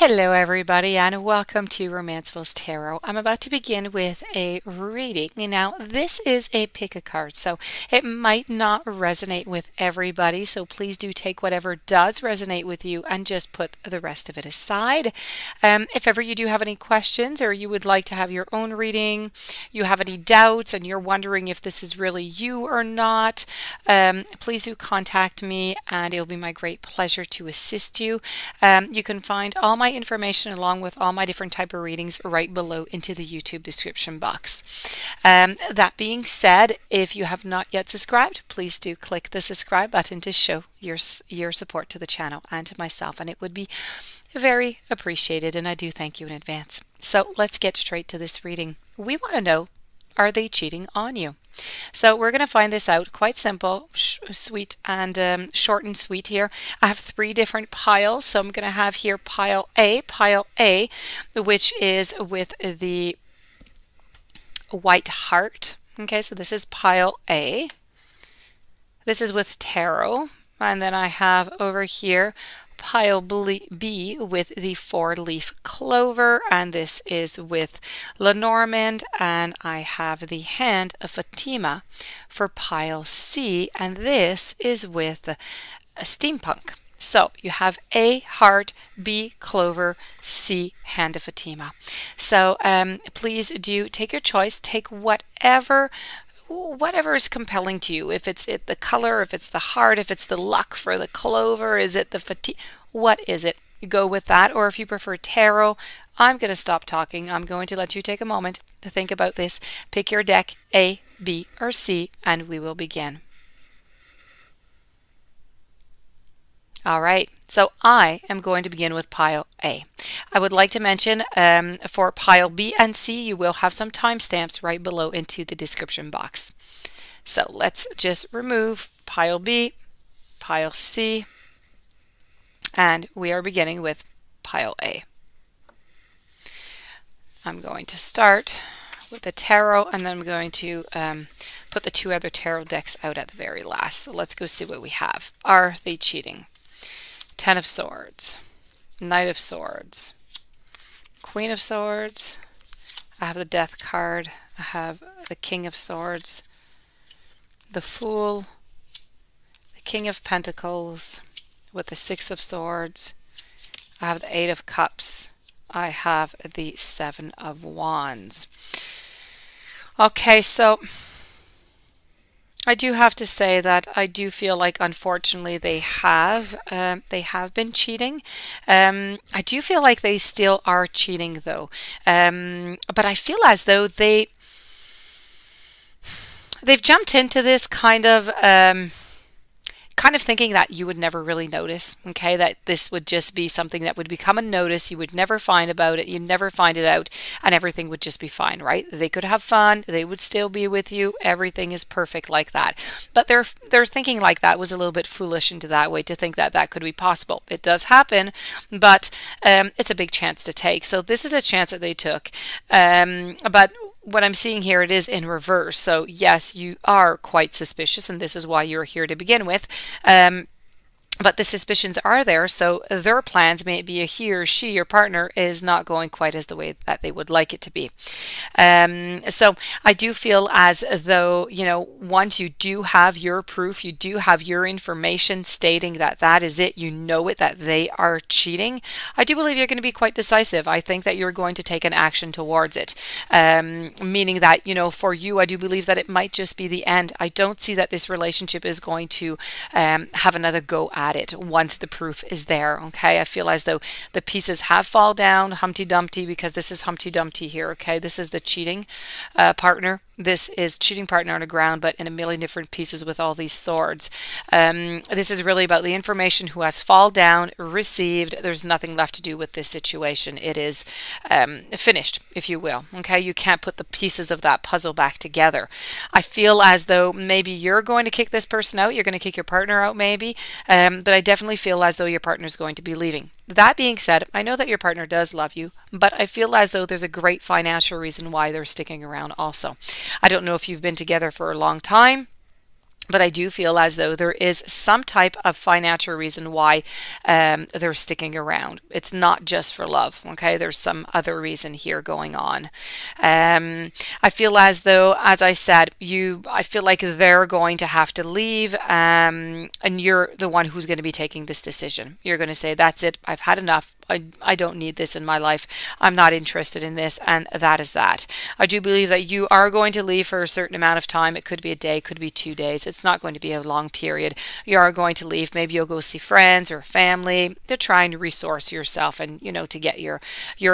Hello, everybody, and welcome to Romanceville's Tarot. I'm about to begin with a reading. Now, this is a pick a card, so it might not resonate with everybody, so please do take whatever does resonate with you and just put the rest of it aside. If ever you do have any questions or you would like to have your own reading, you have any doubts, and you're wondering if this is really you or not, please do contact me, and it'll be my great pleasure to assist you. You can find all my information along with all my different type of readings right below into the YouTube description box. That being said, if you have not yet subscribed, please do click the subscribe button to show your support to the channel and to myself, and it would be very appreciated, and I do thank you in advance. So let's get straight to this reading. We want to know, are they cheating on you? So we're going to find this out. Quite simple, sweet, and short and sweet here. I have three different piles. So I'm going to have here pile A, which is with the white heart. Okay, so this is pile A. This is with tarot. And then I have over here pile B with the four-leaf clover, and this is with Lenormand, and I have the hand of Fatima for pile C, and this is with a steampunk. So you have A, heart, B, clover, C, hand of Fatima. So please do take your choice, take whatever is compelling to you. If it's the color, if it's the heart, if it's the luck for the clover, is it the fatigue? What is it? You go with that. Or if you prefer tarot, I'm going to stop talking. I'm going to let you take a moment to think about this. Pick your deck, A, B, or C, and we will begin. All right, so I am going to begin with pile A. I would like to mention for pile B and C, you will have some timestamps right below into the description box. So let's just remove pile B, pile C, and we are beginning with pile A. I'm going to start with the tarot, and then I'm going to put the two other tarot decks out at the very last. So let's go see what we have. Are they cheating? Ten of Swords, Knight of Swords, Queen of Swords, I have the Death card, I have the King of Swords, the Fool, the King of Pentacles with the Six of Swords, I have the Eight of Cups, I have the Seven of Wands. Okay, so I do have to say that I do feel like, unfortunately, they have been cheating. I do feel like they still are cheating, though. But I feel as though they've jumped into this kind of thinking that you would never really notice, okay, that this would just be something that would become a notice, you would never find about it, you'd never find it out, and everything would just be fine, right? They could have fun, they would still be with you, everything is perfect like that. But their thinking like that was a little bit foolish into that way, to think that that could be possible. It does happen, but it's a big chance to take. So this is a chance that they took, but what I'm seeing here, it is in reverse. So yes, you are quite suspicious, and this is why you're here to begin with. But the suspicions are there, so their plans, may it be he or she, your partner, is not going quite as the way that they would like it to be. So I do feel as though, once you do have your proof, you do have your information stating that that is it, you know it, that they are cheating, I do believe you're going to be quite decisive. I think that you're going to take an action towards it, meaning that, for you, I do believe that it might just be the end. I don't see that this relationship is going to have another go at it once the proof is there. Okay, I feel as though the pieces have fall down, Humpty Dumpty, because this is Humpty Dumpty here. Okay, this is the cheating partner. This is cheating partner on the ground, but in a million different pieces with all these swords. This is really about the information who has fall down, received. There's nothing left to do with this situation. It is finished, if you will. Okay, you can't put the pieces of that puzzle back together. I feel as though maybe you're going to kick this person out. You're going to kick your partner out, maybe. But I definitely feel as though your partner is going to be leaving. That being said, I know that your partner does love you, but I feel as though there's a great financial reason why they're sticking around also. I don't know if you've been together for a long time. But I do feel as though there is some type of financial reason why they're sticking around. It's not just for love, okay? There's some other reason here going on. I feel as though, as I said, I feel like they're going to have to leave, and you're the one who's going to be taking this decision. You're going to say, that's it, I've had enough. I don't need this in my life. I'm not interested in this, and that is that. I do believe that you are going to leave for a certain amount of time. It could be a day, could be 2 days. It's not going to be a long period. You are going to leave. Maybe you'll go see friends or family. They're trying to resource yourself and, to get your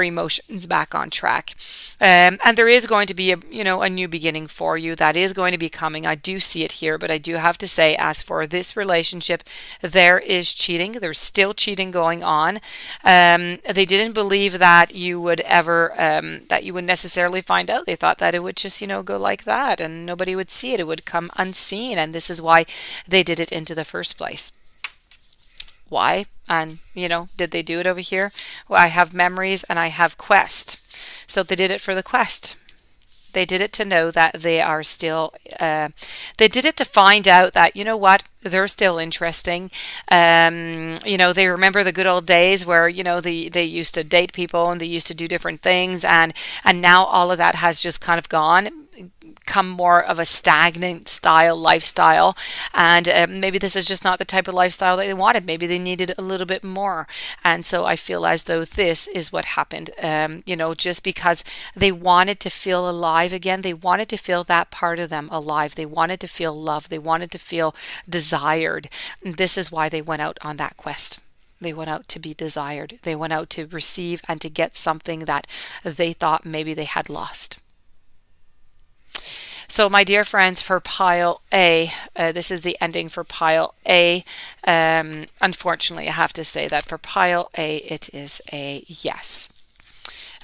emotions back on track. And there is going to be a new beginning for you that is going to be coming. I do see it here, but I do have to say, as for this relationship, there is cheating. There's still cheating going on. They didn't believe that you would ever, that you would necessarily find out. They thought that it would just, go like that and nobody would see it. It would come unseen. And this is why they did it into the first place. Why? And, did they do it over here? Well, I have memories and I have quest. So they did it for the quest. They did it to know that they are still, they did it to find out that, what, they're still interesting. They remember the good old days where, they used to date people and they used to do different things. And now all of that has just kind of gone, come more of a stagnant style lifestyle, and maybe this is just not the type of lifestyle that they wanted. Maybe they needed a little bit more, and so I feel as though this is what happened. Just because they wanted to feel alive again, they wanted to feel that part of them alive. They wanted to feel love. They wanted to feel desired. And this is why they went out on that quest. They went out to be desired. They went out to receive and to get something that they thought maybe they had lost. So, my dear friends, for pile A, this is the ending for pile A. Unfortunately, I have to say that for pile A, it is a yes.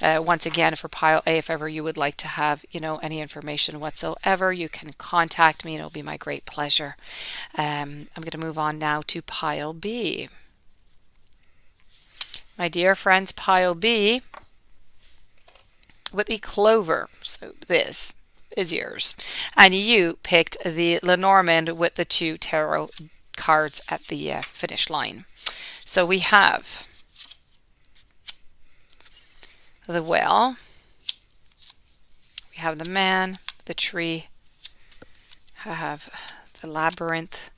Once again, for pile A, if ever you would like to have, any information whatsoever, you can contact me and it'll be my great pleasure. I'm going to move on now to pile B. My dear friends, pile B with the clover. So this is yours. And you picked the Lenormand with the 2 tarot cards at the finish line. So we have the Well, we have the Man, the Tree, I have the Labyrinth,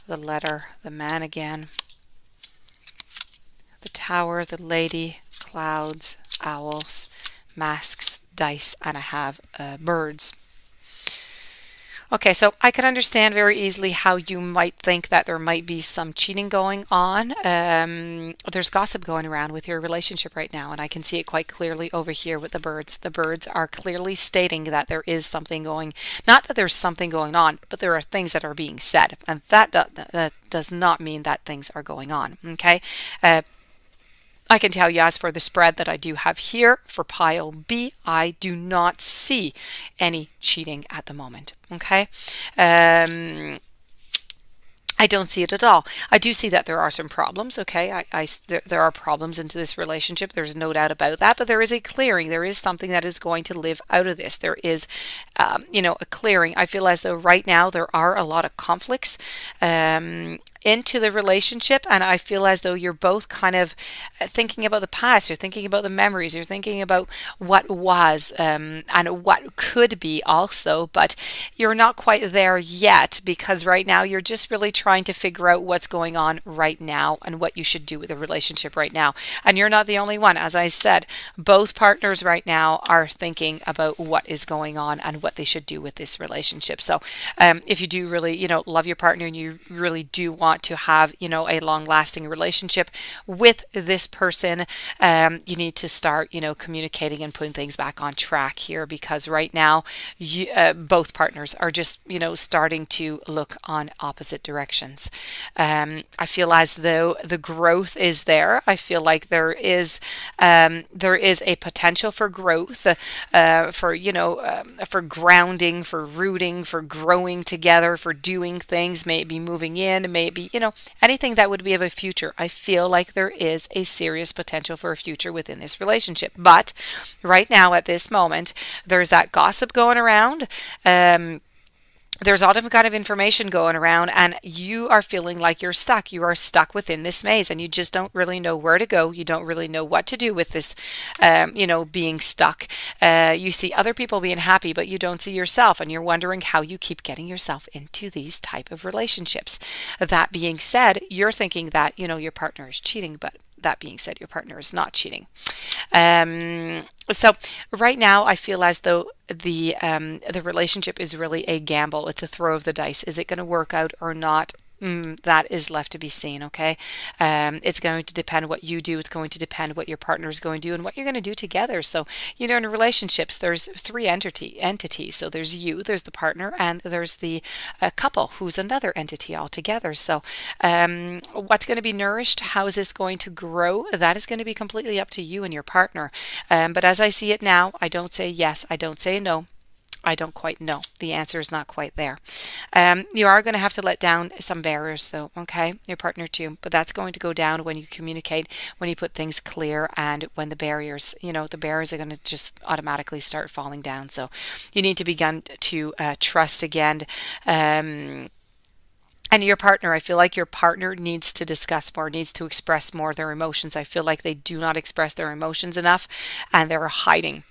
the Letter, the Man again, the Tower, the Lady, Clouds, Owls, Masks, Dice, and I have birds. Okay, so I can understand very easily how you might think that there might be some cheating going on. There's gossip going around with your relationship right now, and I can see it quite clearly over here with the birds. The birds are clearly stating that there is something going, not that there's something going on, but there are things that are being said, and that does not mean that things are going on, okay? I can tell you, as for the spread that I do have here for pile B, I do not see any cheating at the moment. Okay. I don't see it at all. I do see that there are some problems, okay? There are problems into this relationship. There's no doubt about that, but there is a clearing. There is something that is going to live out of this. There is, a clearing. I feel as though right now there are a lot of conflicts into the relationship, and I feel as though you're both kind of thinking about the past. You're thinking about the memories. You're thinking about what was and what could be also, but you're not quite there yet, because right now you're just really trying to figure out what's going on right now and what you should do with the relationship right now. And you're not the only one. As I said, both partners right now are thinking about what is going on and what they should do with this relationship. So if you do really, love your partner and you really do want to have, a long-lasting relationship with this person, you need to start, communicating and putting things back on track here, because right now both partners are just, starting to look on opposite directions. I feel as though the growth is there. I feel like there is a potential for growth, for grounding, for rooting, for growing together, for doing things, maybe moving in, maybe, anything that would be of a future. I feel like there is a serious potential for a future within this relationship. But right now, at this moment, there's that gossip going around. there's all different kind of information going around, and you are feeling like you're stuck. You are stuck within this maze, and you just don't really know where to go. You don't really know what to do with this, being stuck. You see other people being happy, but you don't see yourself, and you're wondering how you keep getting yourself into these type of relationships. That being said, you're thinking that, your partner is cheating, but that being said, your partner is not cheating. So right now, I feel as though the relationship is really a gamble. It's a throw of the dice. Is it going to work out or not? That is left to be seen. Okay, it's going to depend what you do. It's going to depend what your partner is going to do and what you're going to do together. So in relationships, there's three entities. So there's you, there's the partner, and there's the couple, who's another entity altogether. So what's going to be nourished? How is this going to grow? That is going to be completely up to you and your partner. But as I see it now, I don't say yes, I don't say no. I don't quite know. The answer is not quite there. You are going to have to let down some barriers, though, okay? Your partner too. But that's going to go down when you communicate, when you put things clear, and when the barriers are going to just automatically start falling down. So you need to begin to trust again. And your partner, I feel like your partner needs to discuss more, needs to express more their emotions. I feel like they do not express their emotions enough, and they're hiding.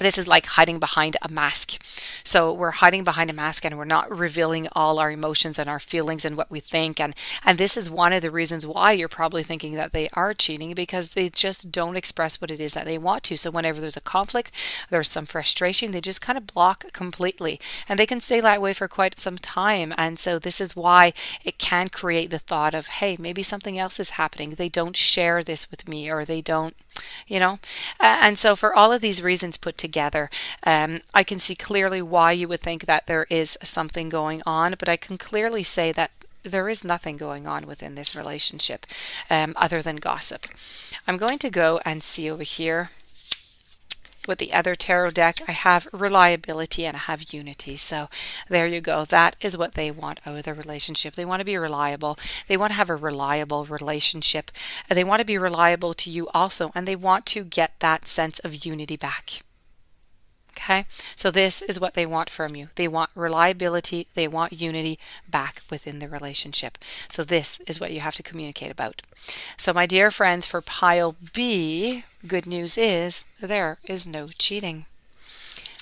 This is like hiding behind a mask. So we're hiding behind a mask, and we're not revealing all our emotions and our feelings and what we think. And this is one of the reasons why you're probably thinking that they are cheating, because they just don't express what it is that they want to. So whenever there's a conflict, there's some frustration, they just kind of block completely. And they can stay that way for quite some time. And so this is why it can create the thought of, hey, maybe something else is happening. They don't share this with me, or they don't, and so for all of these reasons put together, I can see clearly why you would think that there is something going on, but I can clearly say that there is nothing going on within this relationship other than gossip. I'm going to go and see over here with the other tarot deck. I have reliability and I have unity. So there you go. That is what they want out of the relationship. They want to be reliable. They want to have a reliable relationship. They want to be reliable to you also, and they want to get that sense of unity back. Okay, so this is what they want from you. They want reliability. They want unity back within the relationship. So this is what you have to communicate about. So my dear friends, for pile B, good news is there is no cheating.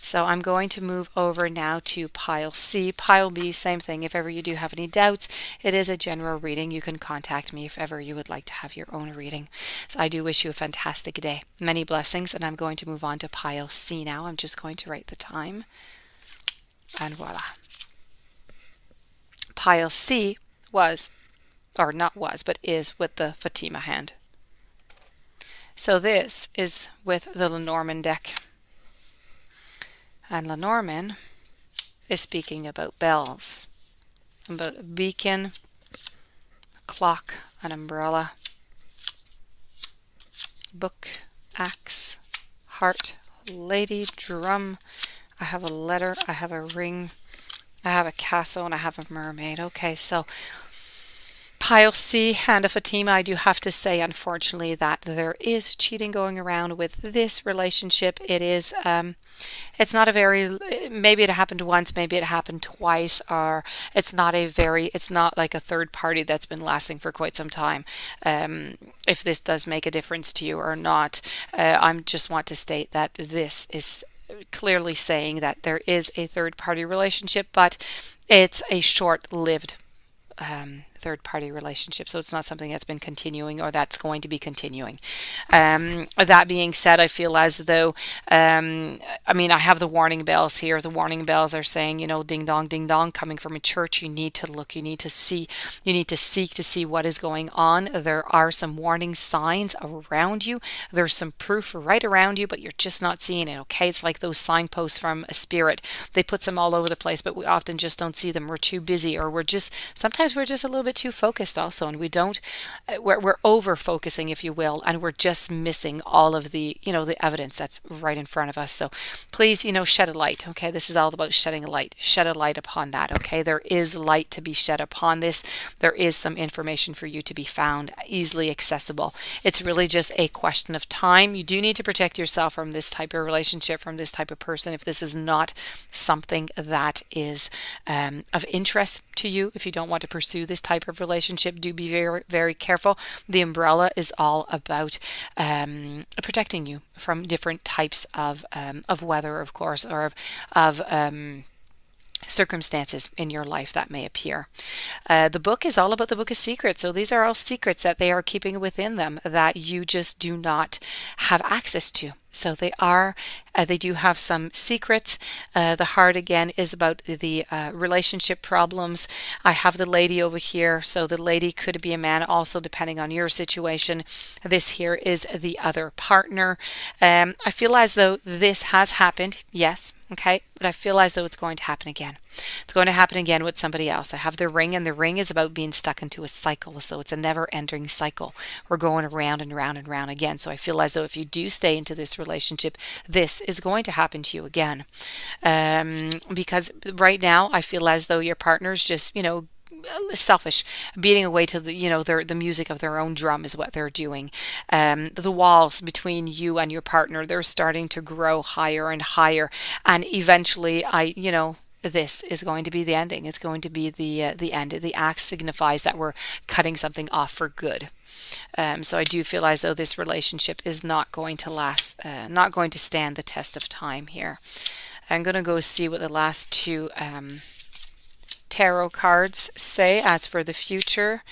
So I'm going to move over now to pile C. Pile B, same thing. If ever you do have any doubts, it is a general reading. You can contact me if ever you would like to have your own reading. So I do wish you a fantastic day. Many blessings, and I'm going to move on to pile C now. I'm just going to write the time. And voila. Pile C was, or not was, but is with the Fatima hand. So this is with the Lenormand deck. And Lenormand is speaking about bells, about a beacon, a clock, an umbrella, book, axe, heart, lady, drum. I have a letter, I have a ring, I have a castle, and I have a mermaid. Okay, so pile C, Hand of Fatima, I do have to say, unfortunately, that there is cheating going around with this relationship. It is, it's not a very, maybe it happened once, maybe it happened twice, or it's not like a third party that's been lasting for quite some time. If this does make a difference to you or not, I just want to state that this is clearly saying that there is a third party relationship, but it's a short-lived third party relationship, so it's not something that's been continuing or that's going to be continuing. That being said, I feel as though I have the warning bells here. The warning bells are saying, ding dong, coming from a church. You need to look, you need to see, you need to seek to see what is going on. There are some warning signs around you. There's some proof right around you, but you're just not seeing it. Okay, it's like those signposts from a spirit. They put them all over the place, but we often just don't see them. We're too busy, or sometimes we're just a little bit bit too focused also, and we don't, we're over focusing, if you will, and we're just missing all of the, the evidence that's right in front of us. So please, shed a light. Okay, this is all about shedding a light. Shed a light upon that. Okay, there is light to be shed upon this. There is some information for you to be found, easily accessible. It's really just a question of time. You do need to protect yourself from this type of relationship, from this type of person, if this is not something that is of interest to you. If you don't want to pursue this type of relationship, do be very, very careful. The umbrella is all about protecting you from different types of weather, of course, or of circumstances in your life that may appear. The book is all about the book of secrets. So these are all secrets that they are keeping within them that you just do not have access to. So they do have some secrets. The heart again is about the relationship problems. I have the lady over here. So the lady could be a man also, depending on your situation. This here is the other partner. I feel as though this has happened. Yes. Okay. But I feel as though it's going to happen again. It's going to happen again with somebody else. I have the ring, and the ring is about being stuck into a cycle. So it's a never-ending cycle. We're going around and round and round again. So I feel as though if you do stay into this relationship, this is going to happen to you again. Because right now, I feel as though your partner's just, selfish, beating away to the music of their own drum is what they're doing. The walls between you and your partner, they're starting to grow higher and higher, and eventually this is going to be the ending. It's going to be the end. The axe signifies that we're cutting something off for good. So I do feel as though this relationship is not going to last, not going to stand the test of time here. I'm going to go see what the last two tarot cards say as for the future.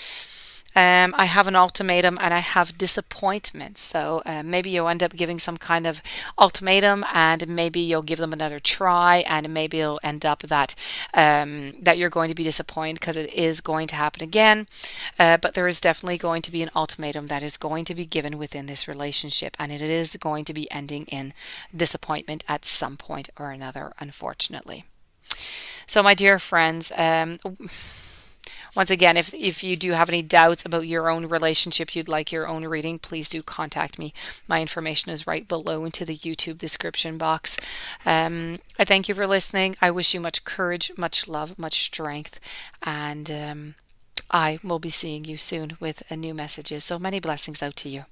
I have an ultimatum and I have disappointment. So maybe you'll end up giving some kind of ultimatum, and maybe you'll give them another try, and maybe it'll end up that that you're going to be disappointed because it is going to happen again. But there is definitely going to be an ultimatum that is going to be given within this relationship, and it is going to be ending in disappointment at some point or another, unfortunately. So my dear friends, once again, if you do have any doubts about your own relationship, you'd like your own reading, please do contact me. My information is right below into the YouTube description box. I thank you for listening. I wish you much courage, much love, much strength, and I will be seeing you soon with new messages. So many blessings out to you.